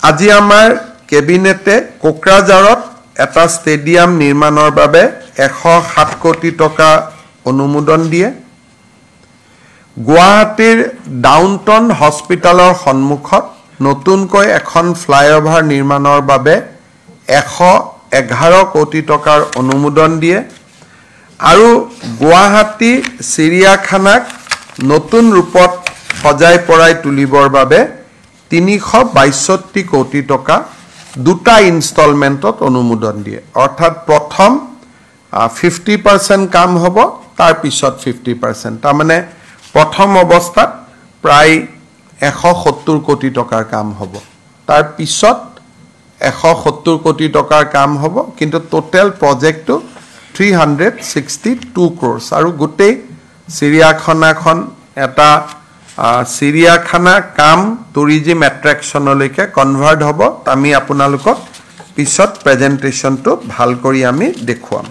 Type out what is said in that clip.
আজি আমাৰ কেবিনেটে কোকৰাঝাৰত এটা ষ্টেডিয়াম নিৰ্মাণৰ বাবে 107 কোটি টকা অনুমোদন দিয়ে গুৱাহাটীৰ ডাউনটাউন হস্পিটালৰ সন্মুখত নতুনকৈ এখন ফ্লাইঅভাৰ নিৰ্মাণৰ বাবে 111 কোটি টকাৰ অনুমোদন দিয়ে আৰু গুৱাহাটী চিৰিয়াখানাক নতুন ৰূপত সজাই পৰাই তুলিবৰ বাবে 362 কোটি টকা দুটা ইনষ্টলমেন্টত অনুমোদন দিয়ে অৰ্থাৎ প্ৰথম 50% কাম হ'ব তাৰ পিছত 50% তাৰ মানে প্ৰথম অৱস্থাত প্ৰায় 170 কোটি টকাৰ কাম হ'ব তাৰ পিছত 170 কোটি টকাৰ কাম হ'ব কিন্তু টোটাল প্ৰজেক্টটো 362 crores আৰু গোটেই চিৰিয়াখানাখন এটা চিৰিয়াখানা কাম টুৰিজম এট্ৰেকচনলৈকে কনভাৰ্ট হ'ব আমি আপোনালোকক পিছত প্ৰেজেন্টেশনটো ভাল কৰি আমি দেখুৱাম